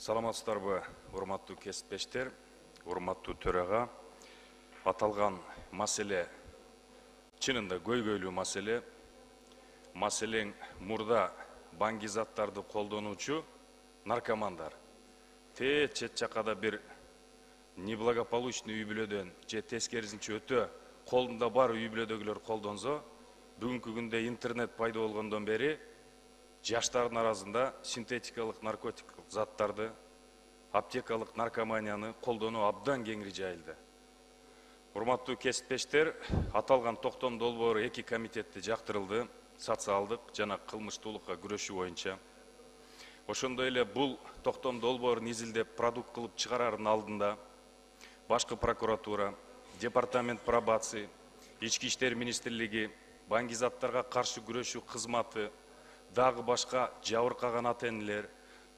Саламатсыздарбы, урматтуу кесиптештер, урматтуу төрага. Аталган маселе чынында көйгөйлүү маселе. Маселең мурда баңгизаттарды колдонуучу наркомандар. Чет жакада бир неблагополучный үй бүлөдөн же тескерисинче өтө колунда бар үй бүлөдөгүлөр колдонсо, бүгүнкү күндө интернет пайда болгондон бери жаштардын арасында синтетикалык наркотикалык заттарды, аптекалык наркоманияны колдонуу абдан кеңири жайылды. Урматтуу кесиптештер, аталган токтом долбоору 2 комитетте жактырылды, социалдык жана кылмыштуулукка күрөшүү боюнча. Ошондой эле бул токтом долбоорун изилдеп продукт кылып чыгарардын алдында башкы прокуратура, департамент пробации, Ички иштер министрлиги, баңгизаттарга каршы күрөшүү кызматы, дагы башка жабыркаган ата-энелер,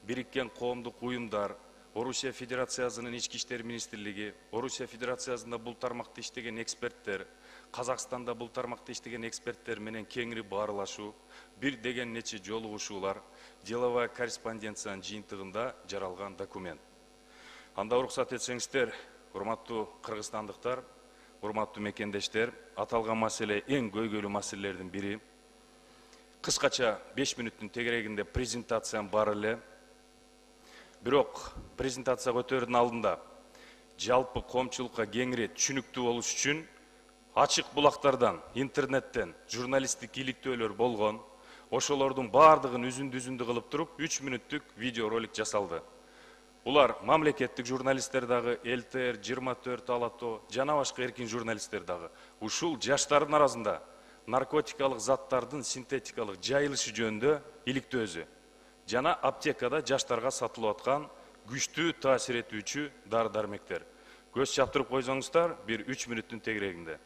бириккен коомдук уюмдар, Орусия Федерациясынын Ички иштер министрлиги, Орусия Федерациясында бул тармакта иштеген эксперттер, Казакстанда бул тармакта иштеген эксперттер менен кеңири баарлашуу, бир деген нече жолугушуулар, деловая корреспонденциянын жыйынтыгында жаралган документ. Анда уруксат этсеңиздер, урматтуу кыргызстандыктар, урматтуу мекендештер, аталган маселе эң көйгөйлүү маселелердин бири. Кыскача 5 мүнөттүн тегерегинде презентациям бар эле. Бирок презентация өтөрдүн алдында жалпы коомчулукка кеңири түшүнүктүү болуш үчүн ачык булактардан, интернеттен журналисттик иликтөөлөр болгон. Ошолордун бардыгын үзүндү кылып туруп 3 мүнөттүк видео ролик жасалды. Булар мамлекеттик журналисттер дагы, ЛТР, 24 Алато, жана башка эркин журналисттер дагы. Ушул жаштардын арасында наркотикалык заттардын синтетикалык жайылышы жөнүндө иликтөөсү жана аптекада жаштарга сатылып аткан күчтүү таасир этүүчү дары-дармектер. Көз чаптырып койсоңуздар, бир 3 мүнөттүн тегерегинде.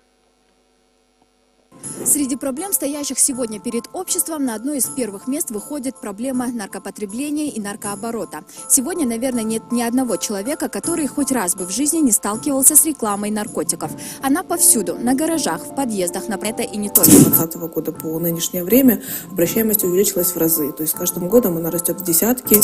Среди проблем, стоящих сегодня перед обществом, на одно из первых мест выходит проблема наркопотребления и наркооборота. Сегодня, наверное, нет ни одного человека, который хоть раз бы в жизни не сталкивался с рекламой наркотиков. Она повсюду, на гаражах, в подъездах, на это и не только. С 2020 года по нынешнее время обращаемость увеличилась в разы. То есть с каждым годом она растет в десятки.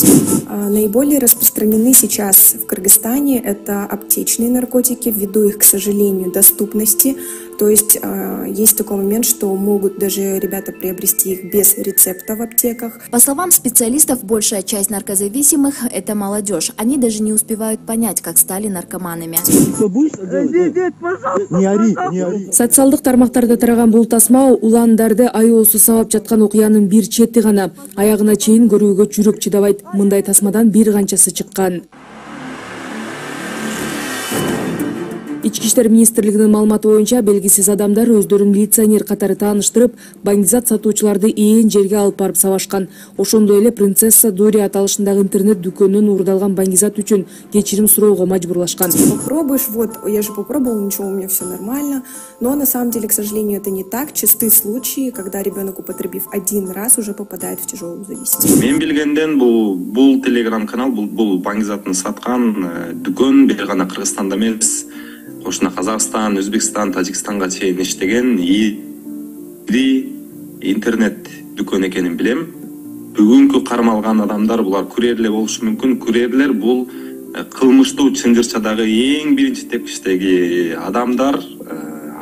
Наиболее распространены сейчас в Кыргызстане это аптечные наркотики, ввиду их, к сожалению, доступности. То есть есть такой момент, что могут даже ребята приобрести их без рецепта в аптеках. По словам специалистов, большая часть наркозависимых – это молодежь. Они даже не успевают понять, как стали наркоманами. Социалдык тармактарда тараган бул тасма уландарды аюусу сабап жаткан окуянын бир чети гана. Аягына чейин көрүүгө жүрөк чыдабайт. Мындай тасмадан бир канчасы чыккан. Ички иштер министрлигинин маалыматы боюнча белгисиз адамдар өздөрүн милиционер катары тааныштырып, баңгизат сатуучуларды ээн жерге алып барып сабашкан. Ошондой эле принцесса Дори аталышындагы интернет дүкөнүнөн уурдалган баңгизат үчүн кечирим суроого мажбурлашкан. Попробуешь, вот, я же попробовал, ничего, у меня все нормально. Но на самом деле, к сожалению, это не так. Чисты случаи, когда ребенок, употребив один раз, уже попадает в тяжелую зависимость. Мен билгенден бул телеграм-канал, бул баңгизатын саткан дүкөн бир гана Кыргызстанда эмес, Кошуна Казакстан, Өзбекстан, Тажикстанга чейин иштеген интернет дүкөн экенин билем. Бүгүнкү кармалган адамдар булар күрерлер болушу мүмкүн. Күрерлер бул кылмыштуу чынгырчадагы эң биринчи тепкичтеги адамдар.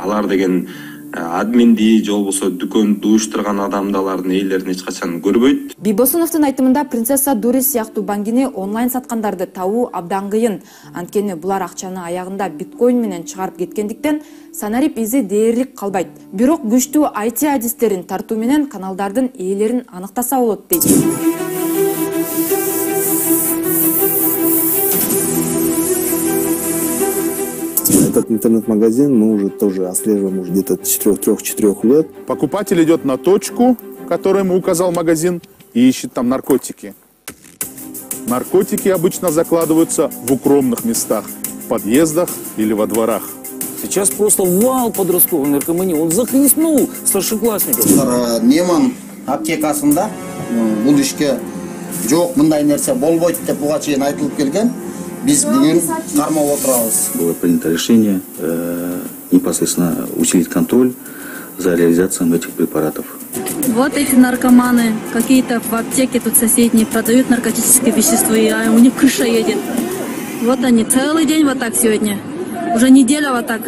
Алар деген админди же болбосо дүкөндү уюштурган адамдардын ээлерин эч качан көрбөйт. Бибосуновдун айтымында принцесса Дури сыяктуу баңгини онлайн саткандарды табуу абдан кыйын. Анткени булар акчаны аягында биткоин менен чыгарып кеткендиктен санарип изи дээрлик калбайт. Бирок күчтүү IT адистерин тартуу менен каналдардын ээлерин аныктаса болот дейт. Этот интернет-магазин мы уже тоже отслеживаем уже где-то 3-4 лет. Покупатель идет на точку, которую ему указал магазин, и ищет там наркотики. Наркотики обычно закладываются в укромных местах, в подъездах или во дворах. Сейчас просто вал подростковой наркомании, он захлестнул старшеклассников. Неман аптекасында бул ишке жок мындай нерсе болбойт деп буга чейин айтылып келген. Biz bugün karmap oturabız. Было принято решение непосредственно усилить контроль за реализацией этих препаратов. Вот эти наркоманы, какие-то в аптеке тут соседние продают наркотические вещества, и у них крыша едет. Вот они, целый день вот так сегодня. Уже неделя вот так.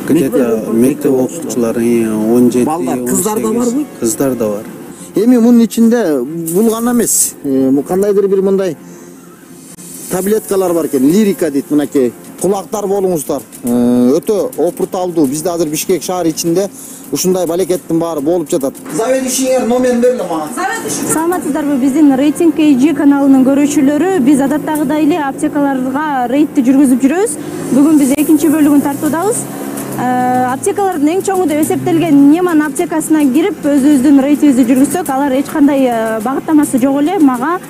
Мектеп окуучулары 17, 18. Кыздар да бар. Эми мунун ичинде бул гана эмес. Кандайдыр бир мындай таблеткалар бар экен. Лирика дейт мынакей. Кулактар болуңуздар. Өтө опурталдуу. Бизде азыр Бишкек шаар ичинде ушундай балекеттин баары болуп жатат. Заведующийңер номерин бергиле мага. Саламатсыздарбы, биздин рейтинг KG каналынын көрүүчүлөрү. Биз адаттагыдай эле аптекаларга рейдти жүргүзүп жүрөбүз. Бүгүн биз экинчи бөлүгүн тартуудабыз. Аптекалардын эң чоңу деп эсептелген Неман аптекасына кирип өзүбүздүн рейтибизди жүргүзсөк, алар эч кандай багыттамасы жок эле мага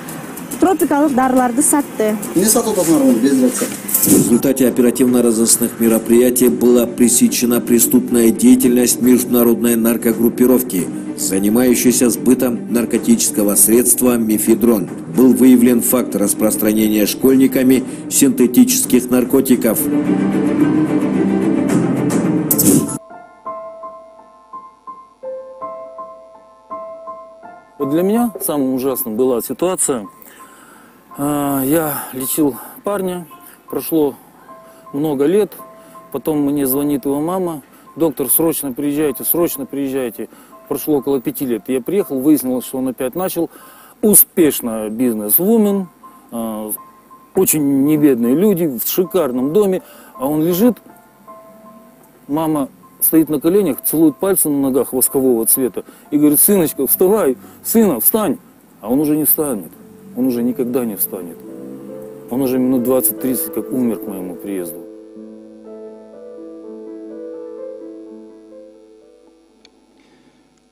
тропикалык дарыларды сатты. Не сатып атасыңар муну без рецепта? В результате оперативно-розыскных мероприятий была пресечена преступная деятельность международной наркогруппировки, занимающейся сбытом наркотического средства мефедрон. Был выявлен факт распространения школьниками синтетических наркотиков. Вот для меня самым ужасным была ситуация. Я лечил парня, прошло много лет, потом мне звонит его мама: доктор, срочно приезжайте, срочно приезжайте. Прошло около 5 лет. Я приехал, выяснилось, что он опять начал. Успешно бизнес-вумен, очень небедные люди, в шикарном доме, а он лежит, мама стоит на коленях, целует пальцы на ногах воскового цвета и говорит: сыночка, вставай, сына, встань. А он уже не встанет, он уже никогда не встанет. Он уже минут 20-30 как умер к моему приезду.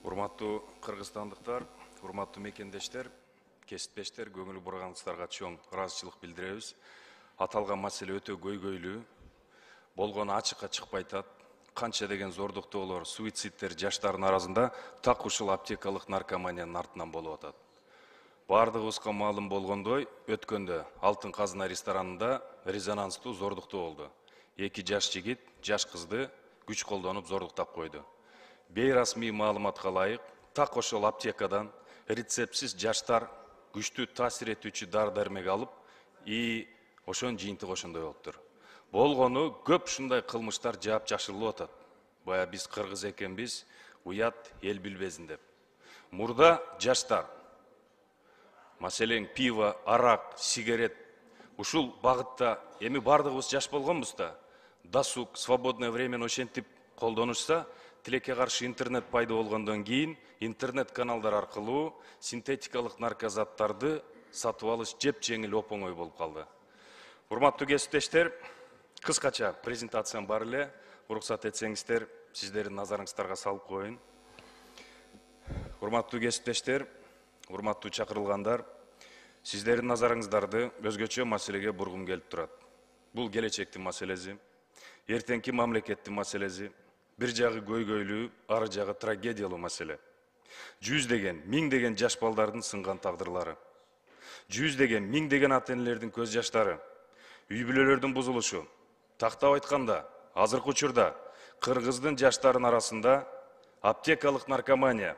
Урматтуу кыргызстандыктар, урматтуу мекендештер, кесиптештер, көңүл бурганыңыздарга чоң ыраазычылык билдиребиз. Аталган маселе өтө көйгөйлүү, болгону ачыкка чыкпай атат. Канча деген зордуктоолор, суицидтер жаштардын арасында так ушул аптекалык наркоманиянын артынан болуп атат. Бардыгыбызга маалым болгондой, өткөндө Алтын Казына ресторанында резонанстуу зордуктоо болду. 2 жаш жигит жаш кызды күч колдонуп зордуктап койду. Бейрасмий маалыматка ылайык, так ошол аптекадан рецептсиз жаштар күчтүү таасир этүүчү дары-дармек алып, ошонун жыйынтыгы ошондой болуптур. Болгону көп ушундай кылмыштар жаап жашырылып атат. Бая биз кыргыз экенбиз, уят эл билбесин деп. Мурда жаштар, маселен пиво, арак, сигарет, ушул багытта эми бардыгыбыз жаш болгонбуз да, досуг, свободное время ошентип колдонушса, тилекке каршы интернет пайда болгондон кийин интернет каналдар аркылуу синтетикалык наркозаттарды сатып алыш жеп-жеңил оп-оңой болуп калды. Урматтуу кесиптештер, кыскача презентациям бар эле, уруксат этсеңиздер, сиздердин назарыңыздарга салып коеюн. Урматтуу кесиптештер, урматтуу чакырылгандар, сиздердин назарыңыздарды өзгөчө маселеге бургум келип турат. Бул келечектин маселеси, эртеңки мамлекеттин маселеси, бир жагы көйгөйлүү, ары жагы трагедиялуу маселе. Жүздеген, миңдеген жаш балдардын сынган тагдырлары. Жүздеген, миңдеген ата-энелердин көз жаштары, үй бүлөлөрдүн бузулушу. Тактап айтканда, азыркы учурда кыргыздын жаштарынын арасында аптекалык наркомания,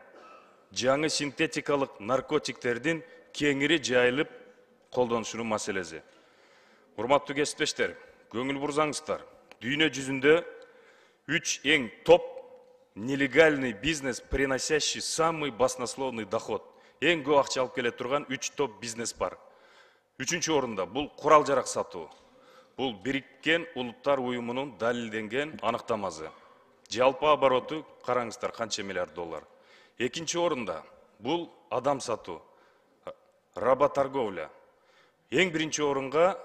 жаңы синтетикалык наркотиктердин кеңири жайылып колдонушунун маселеси. Урматтуу кесиптештер, көңүл бурсаңыздар, дүйнө жүзүндө 3 эң топ нелегальный бизнес, приносящий самый баснословный доход. Эң көп акча алып келе турган 3 топ бизнес бар. 3-чү орунда бул курал-жарак сатуу. Бул Бириккен Улуттар уюмунун далилденген аныктамасы. Жалпы обороту караңыздар канча миллиард доллар. 2-чи орунда бул адам сатуу, роботорговля. Эң биринчи орунга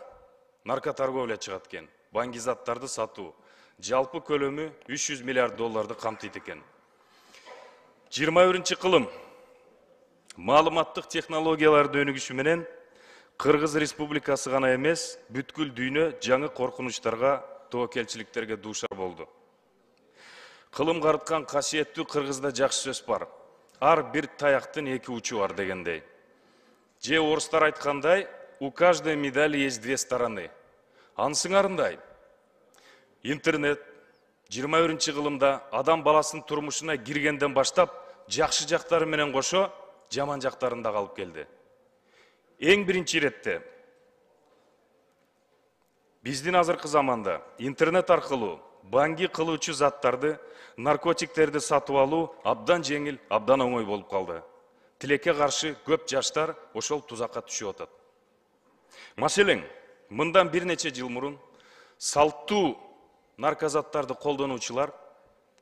наркоторговля чыгат экен. Баңгизаттарды сатуу. Жалпы көлөмү 300 миллиард долларды камтыйт экен. 21-чи кылым маалыматтык технологияларды өнүгүшү менен Кыргыз Республикасы гана эмес, бүткүл дүйнө жаңы коркунучтарга, тобокелчиликтерге дуушар болду. Кылым карыткан касиеттүү кыргызда жакшы сөз бар. Ар бир таяктын 2 учу бар дегендей. Же орустар айткандай, у каждой медали есть 2 стороны. Ансыңарындай, интернет 21-чи кылымда адам баласынын турмушуна киргенден баштап жакшы жактары менен кошо жаман жактарын да алып келди. Эң биринчи иретте биздин азыркы заманда интернет аркылуу банги кылуучу заттарды, наркотиктерди сатып алуу абдан жеңил, абдан оңой болуп калды. Тилекке каршы көп жаштар ошол тузакка түшүп атат. Маселен, мындан бир нече жыл мурун салттуу наркозаттарды колдонуучулар,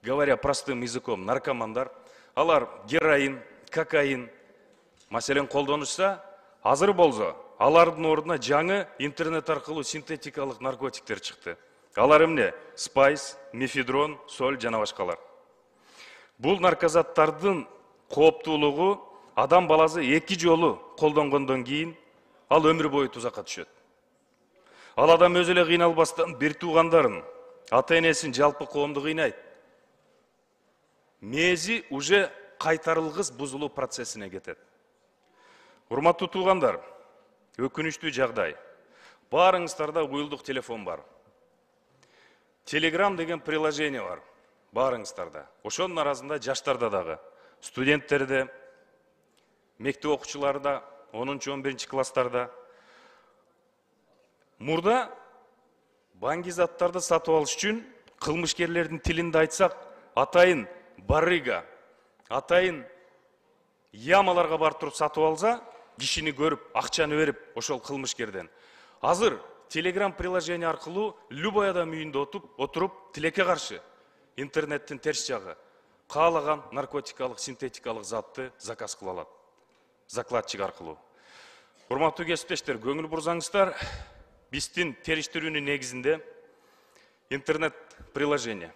говоря простым языком, наркомандар, алар героин, кокаин маселен колдонушса, азыр болсо алардын ордуна жаңы интернет аркылуу синтетикалык наркотиктер чыкты. Алар эмне? Спайс, мефедрон, соль жана башкалар. Бул наркозаттардын кооптуулугу адам баласы 2 жолу колдонгондон кийин ал өмүр бою тузакка түшөт. Ал адам өзү эле кыйналбастан бир туугандарын, ата-энесин, жалпы коомду кыйнайт. Мээзи уже кайтарылгыс бузулуу процессине кетет. Урматтуу туугандар, өкүнүчтүү жагдай. Баарыңыздарда уюлдук телефон бар. Telegram деген приложение бар. Баарыңыздарда. Ошонун арасында жаштарда дагы, студенттерде, мектеп окуучуларда, 10-11 класстарда. Мурда банги заттарды сатып алыш үчүн кылмышкерлердин тилинде айтсак, атайын барыга, атайын ямаларга барып туруп сатып алса, кишини көрүп, акчаны берип, ошол кылмышкерден. Азыр Telegram приложение аркылуу любой адам үйүндө отуруп, тилекке каршы интернеттин терс жагы каалаган наркотикалык, синтетикалык затты заказ кыла алат. Закладчик аркылуу. Урматтуу кесиптештер, көңүл бурсаңыздар, биздин териштирүүнүн негизинде интернет приложение,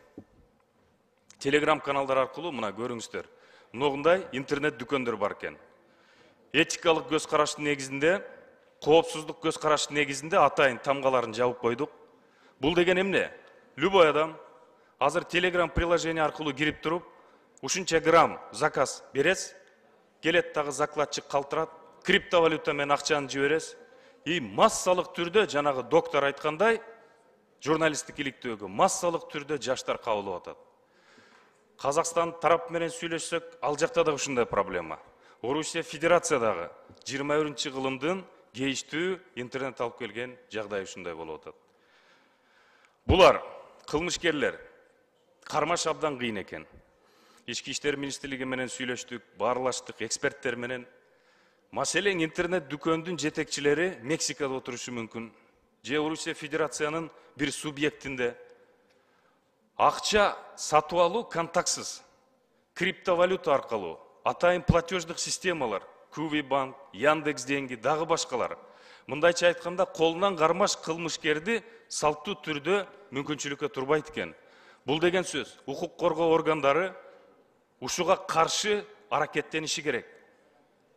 Telegram каналдар аркылуу мына көрүңүздөр. Мындай интернет дүкөндөр бар экен. Этикалык көз караштын негизинде, коопсуздук көз караштын негизинде атайын тамгаларын жабып койдук. Бул деген эмне? Любой адам азыр Telegram приложение аркылуу кирип туруп, ушунча грамм заказ берес, келет дагы закладчик калтырат, криптовалюта менен акчаны жиберес. И массалык түрдө, жанагы доктор айткандай, журналисттик иликтөөгө массалык түрдө жаштар кабылып атат. Казакстан тарап менен сүйлөшсөк, ал жакта да ушундай проблема. Орусия Федерациядагы 21-кылымдын кейиштүү интернет алып келген жагдай ушундай болуп атат. Булар кылмышкерлер кармаш абдан кыйын экен. Ички иштер министрлиги менен сүйлөштүк, баарлаштык, эксперттер менен. Маселен интернет дүкөндүн жетекчилери Мексикада отурушу мүмкүн. Же Орусия Федерациянын бир субъектинде. Акча сатып алуу контактсыз, криптовалюта аркылуу, атайын платеждык системалар, Куви банк, Яндекс деньги, дагы башкалар. Мындайча айтканда, колунан кармаш кылмышкерди салттуу түрдө мүмкүнчүлүккө турбайт экен. Бул деген сөз, укук коргоо органдары ушуга каршы аракеттениши керек.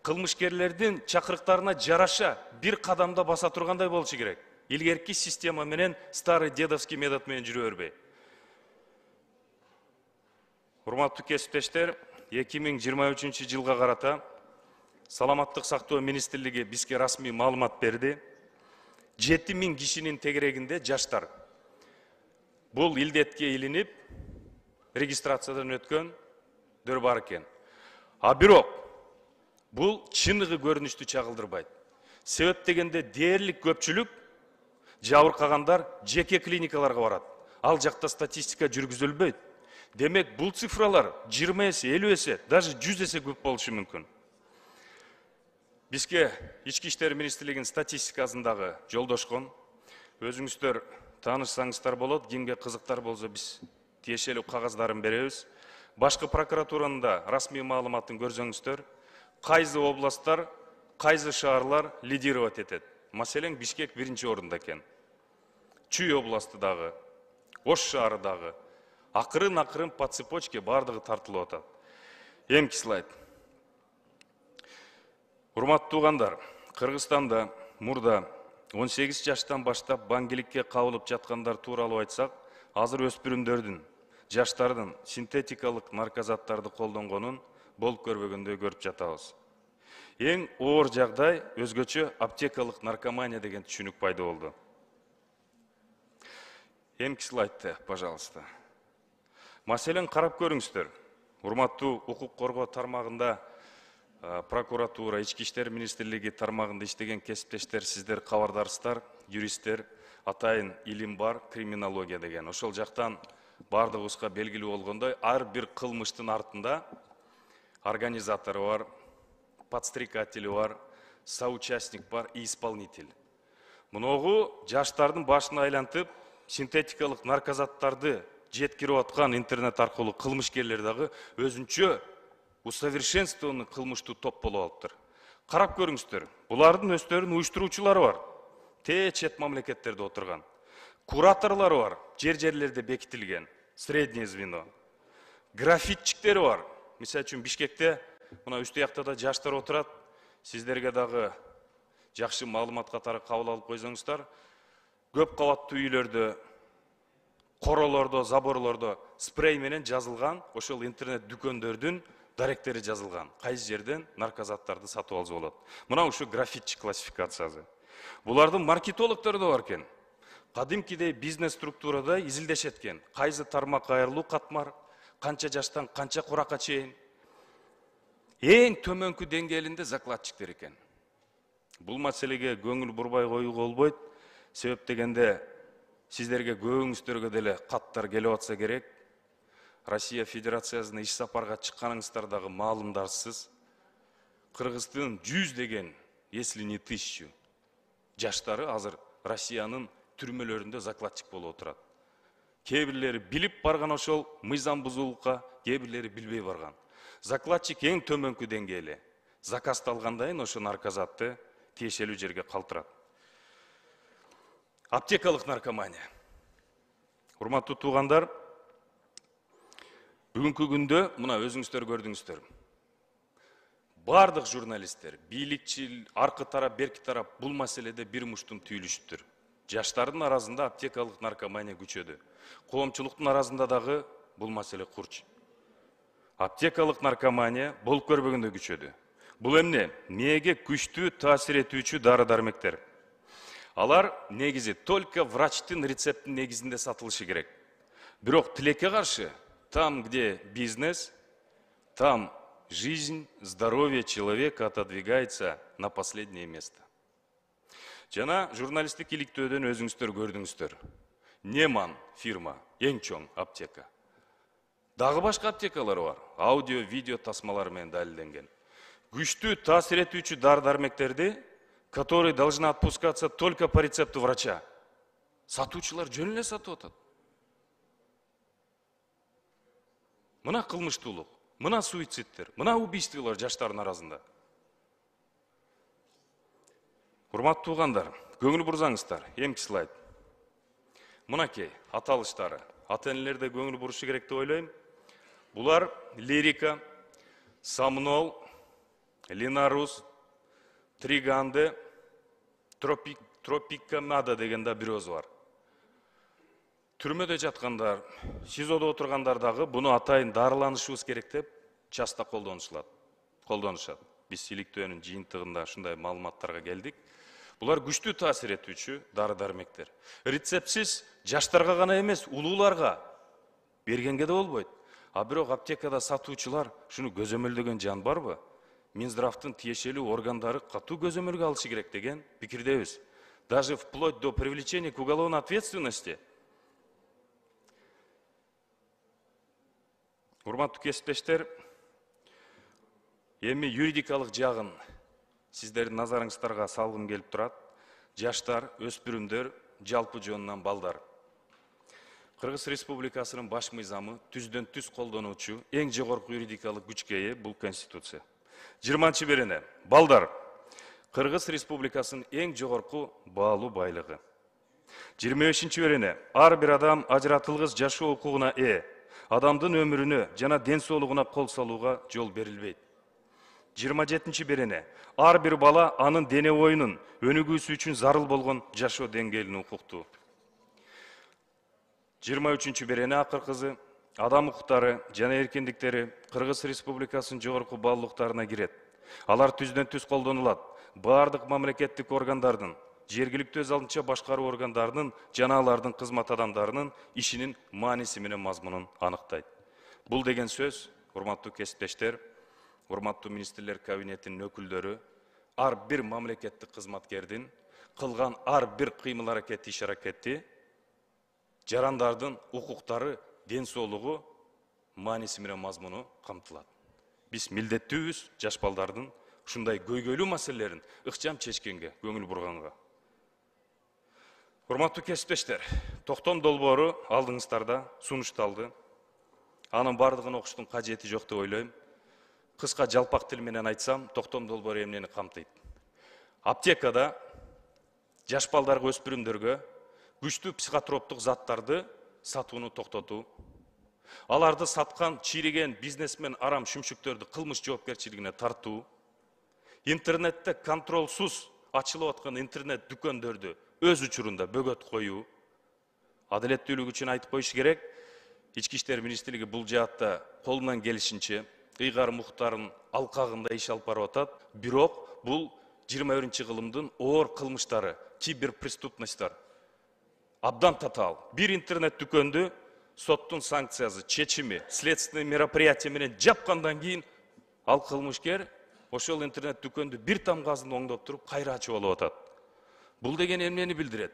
Кылмышкерлердин чакырыктарына жараша бир кадамда баса тургандай болушу керек. Илгерки система менен старый дедовский метод менен жүрө бербей. Урматтуу кесиптештер, 2023 жылга карата Саламаттык сактоо министрлиги бизге расмий маалымат берди. 7000 кишинин тегерегинде жаштар бул илдетке илинип, регистрациядан өткөндөр бар экен. А бирок бул чыныгы көрүнүштү чагылдырбайт. Себеп дегенде дээрлик көпчүлүк жабыркагандар жеке клиникаларга барат. Ал жакта статистика жүргүзүлбөйт. Демек, бул цифралар 20 эсе, 50 эсе, даже 100 эсе көп болушу мүмкүн. Бизге Ички иштер министрлигинин статистикасындагы жолдошкон, өзүңүздөр таанышсаңыздар болот, кимге кызыктар болсо биз тиешелүү кагаздарын беребиз. Башкы прокуратуранын да расмий маалыматын көрсөңүздөр, кайсы областтар, кайсы шаарлар лидировать этет. Маселен, Бишкек 1-чи орунда экен. Чүй областы дагы, Ош шаары дагы. Акырын по цепочке бардыгы тартылып атат. Эмки слайд. Урматтуу туугандар, Кыргызстанда мурда 18 жаштан баштап бангиликке кабылып жаткандар тууралуу айтсак, азыр өспүрүмдөрдүн, жаштардын синтетикалык наркозаттарды колдонгонун болуп көрбөгөндөй көрүп жатабыз. Эң оор жагдай өзгөчө аптекалык наркомания деген түшүнүк пайда болду. Эмки слайдты, пожалуйста. Маселен, карап көрүңүздөр. урматтуу укук коргоо тармагында прокуратура, Ички иштер министрлиги тармагында иштеген кесиптештер, сиздер кабардарсыздар, юристтер, атайын илим бар, криминология деген. Ошол жактан бардыгыбызга белгилүү болгондой, ар бир кылмыштын артында организатору бар, подстрекатели бар, соучастник бар и исполнитель. Муногу жаштардын башына айлантып, синтетикалык наркозаттарды жеткирип аткан интернет аркылуу кылмышкерлер дагы өзүнчө усовершенствованный кылмыштуу топ болуп алыптыр. Карап көрүңүздөр, булардын өздөрүнүн уюштуруучулары бар. Чет мамлекеттерде отурган. Кураторлары бар, жерлерде бекитилген, среднее звено. Графитчиктери бар. Мисалы үчүн Бишкекте мына үстү жакта да жаштар отурат. Сиздерге дагы жакшы маалымат катары кабыл алып койсоңуздар, көп кабаттуу үйлөрдө, королордо, заборлордо спрей менен жазылган, ошол интернет дүкөндөрдүн даректери жазылган. Кайсы жерден наркозаттарды сатып алса болот. Мына ушу графитчи классификациясы. Булардын маркетологдору да бар экен. Кадимкидей бизнес структурада изилдешет экен. Кайсы тармак айрылуу катмар, канча жаштан канча куракка чейин. Эң төмөнкү деңгээлинде закладчиктер экен. Бул маселеге көңүл бурбай коюуга болбойт. Себеп дегенде сиздерге көбүңүздөргө деле каттар келип атса керек. Россия Федерациясына иш сапарга чыкканыңыздар дагы маалымдарсыз. Кыргыздын 100 деген, если не 1000 жаштары азыр Россиянын түрмөлөрүндө закладчик болуп отурат. Кээ бирлери билип барган ошол мыйзам бузуулукка, кээ бирлери билбей барган. Закладчик эң төмөнкү деңгээли. Заказталгандайын ошо наркозатты тиешелүү жерге калтырат. Аптекалык наркомания. Урматтуу туугандар, бүгүнкү күндө мына өзүңүздөр көрдүңүздөр. Бардык журналисттер, бийликчил, аркы тарап, берки тарап бул маселеде бир муштун түйүлүшүптүр. Жаштардын арасында аптекалык наркомания күчөдү. Коомчулуктун арасында дагы бул маселе курч. Аптекалык наркомания болуп көрбөгөндө күчөдү. Бул эмне? Мээге күчтүү таасир этүүчү дары-дармектер. Алар негизи только врачтын рецептин негизинде сатылышы керек. Бирок тилекке каршы, там, где бизнес, там жизнь, здоровье человека отодвигается на последнее место. Жана журналисттик иликтөөдөн өзүңүздөр көрдүңүздөр. Неман фирма, эң чоң аптека. Дагы башка аптекалар бар. Аудио, видео тасмалары менен далилденген. Күчтүү таасир этүүчү дары-дармектерди, которые должны отпускаться только по рецепту врача, сатуучулар жөн эле сатып атат. Мына кылмыштуулук, мына суицидтер, мына убийстволор жаштардын арасында. Урматтуу туугандар, көңүл бурсаңыздар, эмки слайд. Мынакей аталыштары. Ата-энелер де көңүл бурушу керек деп ойлойм. Булар Лирика, Сомнол, Линарус, Триганды, Тропикамада деген да бирөөз бар. Түрмөдө жаткандар, СИЗОдо отургандар дагы буну атайын дарыланышыбыз керек деп часта колдонушат. Биз иликтөөнүн жыйынтыгында ушундай маалыматтарга келдик. Булар күчтүү таасир этүүчү дары-дармектер. Рецептсиз жаштарга гана эмес, улууларга бергенге да болбойт. А бирок аптекада сатуучулар шуну көзөмөлдөгөн жан барбы? Минздравдын тиешелүү органдары катуу көзөмөлгө алышы керек деген пикирдебиз. Даже вплоть до привлечения к уголовной ответственности. Урматтуу кесиптештер, эми юридикалык жагын сиздердин назарыңыздарга салгым келип турат. Жаштар, өспүрүмдөр, жалпы жонунан балдар. Кыргыз Республикасынын баш мыйзамы түздөн түз колдонуучу эң жогорку юридикалык күчкө ээ бул Конституция. 20-берене, балдар, Кыргыз Республикасынын эң жогорку баалуу байлыгы. 25-берене, ар бир адам ажыратылгыс жашоо укугуна ээ. Адамдын өмүрүнө жана ден соолугуна кол салууга жол берилбейт. 27-берене, ар бир бала анын дене боюнун өнүгүүсү үчүн зарыл болгон жашоо деңгээлине укуктуу. 23-берене акыркысы, адам укуктары жана эркиндиктери Кыргыз Республикасынын жогорку баалуулуктарына кирет. Алар түздөн түз колдонулат. Бардык мамлекеттик органдардын, жергиликтүү өз алдынча башкаруу органдарынын жана алардын кызмат адамдарынын ишинин мааниси менен мазмунун аныктайт. Бул деген сөз урматтуу кесиптештер, урматтуу министрлер кабинетинин өкүлдөрү, ар бир мамлекеттик кызматкердин кылган ар бир кыймыл аракети, иш аракети жарандардын укуктары, ден соолугу мааниси менен мазмуну камтылат. Биз милдеттүүбүз жаш балдардын ушундай көйгөйлүү маселелерин ыкчам чечкенге, көңүл бурганга. Урматтуу кесиптештер, токтом долбоору алдыңыздарда сунушталды. Анын бардыгын окуштун кажети жок деп ойлойм. Кыска жалпак тил менен айтсам, токтом долбоору эмнени камтыйт? Аптекада жаш балдарга, өспүрүмдөргө күчтүү психотроптук заттарды сатууну токтотуу, аларды саткан чийриген бизнесмен арам шүмшүктөрдү кылмыш жоопкерчилигине тартуу, интернетте контролсуз ачылып аткан интернет дүкөндөрдү өз учурунда бөгөт коюу. Адилеттүүлүк үчүн айтып коюш керек, Ички иштер министрлиги бул жаатта колунан келишинче ыйгар муктарын алкагында иш алып барып атат. Бирок бул 21-кылымдын оор кылмыштары, киберпреступностьтар абдан татаал. Бир интернет дүкөндү соттун санкциясы, чечими, следственный мероприятие менен жапкандан кийин ал кылмышкер ошол интернет дүкөндү бир тамгазын оңдоп туруп кайра ачып алып атат. Бул деген эмнени билдирет?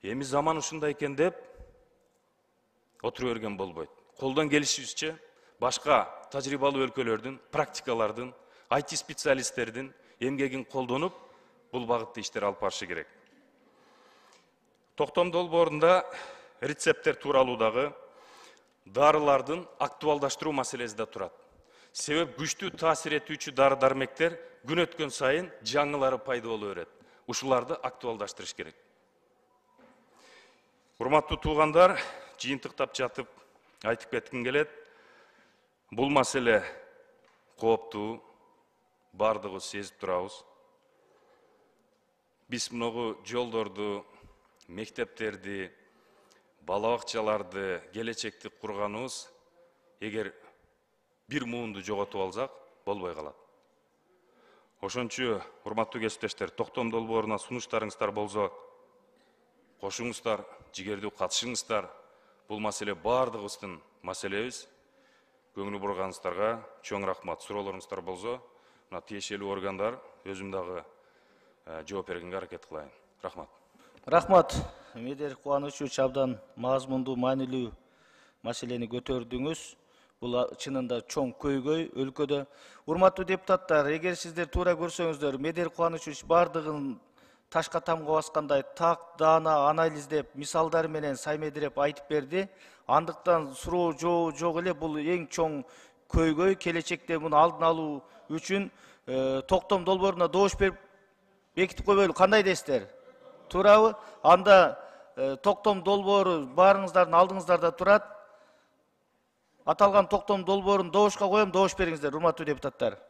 Эми заман ушундай экен деп отура берген болбойт. Колдон келишибизче башка тажрыйбалуу өлкөлөрдүн, практикалардын, IT специалисттердин эмгегин колдонуп, бул багытта иштер алып барышы керек. Токтом долбоорунда рецепттер тууралуудагы дарылардын актуалдаштыруу маселеси да турат. Себеп күчтүү таасир этүүчү дары-дармектер күн өткөн сайын жаңылары пайда боло берет. Ушуларды актуалдаштырыш керек. Урматтуу туугандар, жыйынтыктап жатып айтып кетким келет. Бул маселе кооптуу, бардыгыбыз сезип турабыз. Биз мыногу жолдорду, мектептерди, бала бакчаларды, келечекти курганыбыз эгер бир муунду жоготуп алсак болбой калат. Ошончу, урматтуу кесиптештер, токтом долбооруна сунуштарыңыздар болсо кошуңуздар, жигердүү катышыңыздар. Бул маселе бардыгыбыздын маселебиз. Көңүл бурганыңыздарга чоң рахмат. Суроолоруңуздар болсо, мына тиешелүү органдар өзүм дагы жооп бергенге аракет кылайын. Рахмат. Рахмат. Медер Кубанычевич, абдан мазмундуу, маанилүү маселени көтөрдүңүз. Бул чынында чоң көйгөй өлкөдө. Урматтуу депутаттар, эгер сиздер туура көрсөңүздөр, Медер Кубанычевич бардыгын ташка тамга баскандай так, даана анализдеп, мисалдар менен саймедиреп айтып берди. Андыктан суроо жок эле, бул эң чоң көйгөй. Келечекте муну алдын алуу үчүн токтом долбооруна добуш берип бекитип койбойлу. Кандай дейсиздер? Туурабы? Анда токтом долбоору баарыңыздардын алдыңыздарда турат. Аталган токтом долбоорун добушка коем, добуш бериңиздер, урматтуу депутаттар.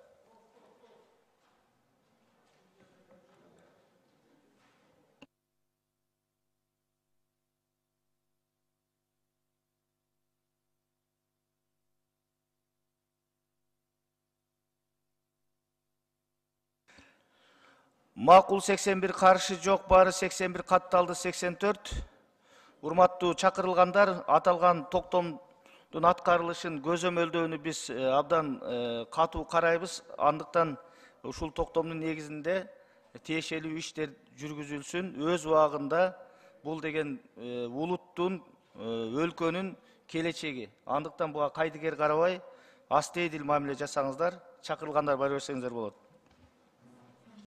Макул 81, каршы жок, баары 81, катталды 84. Урматтуу чакырылгандар, аталган токтомдун аткарылышын көзөмөлдөөнү биз абдан катуу карайбыз. Андыктан ушул токтомдун негизинде тиешелүү иштер жүргүзүлсүн. Өз убагында бул деген улуттун, өлкөнүн келечеги. Андыктан буга кайдыгер карабай, астейдил мамиле жасаңыздар. Чакырылгандар бара берсеңиздер болот.